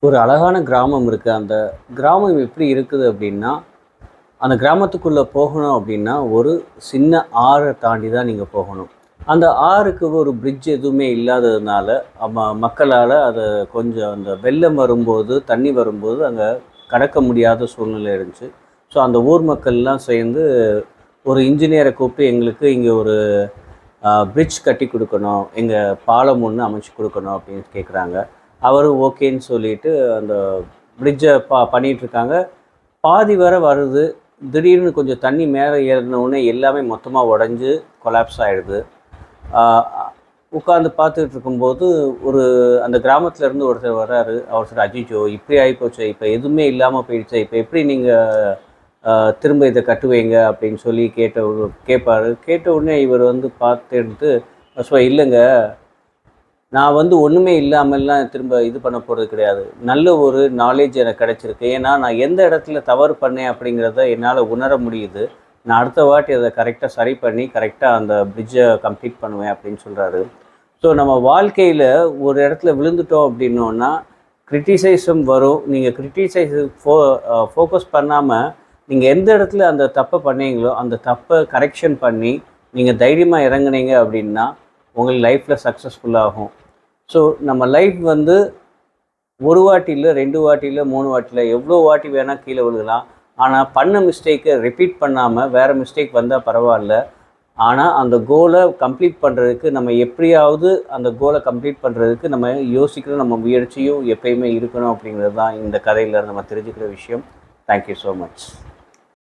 ஒரு அழகான கிராமம் இருக்கு. அந்த கிராமம் எப்படி இருக்குது அப்படின்னா, அந்த கிராமத்துக்குள்ள போகணும் அப்படின்னா, ஒரு சின்ன ஆற தாண்டி தான் நீங்க போகணும். அந்த ஆறுக்கு ஒரு பிரிட்ஜ் எதுவுமே இல்லாததுனால, மக்களால அத கொஞ்சம் அந்த வெள்ளம் வரும்போது, தண்ணி வரும்போது அங்க கடக்க முடியாத சூழ்நிலை இருந்துச்சு. ஸோ, அந்த ஊர் மக்கள்லாம் சேர்ந்து ஒரு இன்ஜினியர கூப்பிட்டு, எங்களுக்கு இங்க ஒரு பிரிட்ஜ் கட்டி குடுக்கணும். எங்க பாலம் ஒண்ணு அமைச்சு குடுக்கணும் அப்படின்னு கேட்குறாங்க. அவரும் ஓகேன்னு சொல்லிட்டு அந்த பிரிட்ஜ பண்ணிட்டுருக்காங்க. பாதி வர வருது. திடீர்னு கொஞ்சம் தண்ணி மேலே ஏறுனவுனே எல்லாமே மொத்தமா உடைஞ்சு கொலாப்ஸ் ஆயிடுது. ஆ உட்காந்து பார்த்துட்டு இருக்கும்போது, ஒரு அந்த கிராமத்துலேருந்து ஒருத்தர் வர்றாரு. அவர் சொல்றாரு, "அய்யய்யோ! இப்படி ஆயிப்போச்சே! இப்ப எதுவுமே இல்லாம போயிடுச்சே! இப்ப எப்படி நீங்க அ திரும்ப இத கட்டுவீங்க?" அப்படின்னு சொல்லி கேட்பாரு. கேட்ட உடனே இவர் வந்து பார்த்துட்டு "இல்லங்க, நான் வந்து ஒண்ணுமே இல்லாமல்லாம் திரும்ப இது பண்ண போறது கிடையாது. நல்ல ஒரு நாலேட்ஜ் எனக்கு கிடைச்சிருக்கு. ஏன்னா, நான் எந்த இடத்துல தவறு பண்ணேன் அப்படிங்கிறத என்னால உணர முடியுது. நான் அடுத்த வாட்டி அத கரெக்ட்டா சரி பண்ணி, கரெக்ட்டா அந்த பிரிட்ஜ கம்ப்ளீட் பண்ணுவேன் அப்படின்னு சொல்றாரு. ஸோ நம்ம வாழ்க்கையில ஒரு இடத்துல விழுந்துட்டோம் அப்படின்னோம்னா, கிரிட்டிசைசம் வரும். நீங்க கிரிட்டிசைஸ் ஃபோக்கஸ் பண்ணாம, நீங்க எந்த இடத்துல அந்த தப்ப பண்ணீங்களோ, அந்த தப்ப கரெக்ஷன் பண்ணி, நீங்க தைரியமா இறங்குனீங்க அப்படின்னா, உங்க லைஃப்ல சக்சஸ்ஃபுல் ஆகும். ஸோ நம்ம லைஃப் வந்து 1 வாட்டி இல்ல, 2 வாட்டி இல்ல, 3 வாட்டி இல்ல, எவ்வளோ வாட்டி வேணா கீழ விழுகலாம். ஆனா, பண்ண மிஸ்டேக்க ரிப்பீட் பண்ணாம வேற மிஸ்டேக் வந்தா பரவால்ல. ஆனா, அந்த கோல கம்ப்ளீட் பண்றதுக்கு நம்ம எப்படியாவது அந்த கோல கம்ப்ளீட் பண்றதுக்கு நம்ம யோசிக்கணும். நம்ம முயற்சியும் எப்பயுமே இருக்கணும் அப்படிங்கிறது தான் இந்த கதையில நம்ம தெரிஞ்சுக்கிற விஷயம். Thank you so much.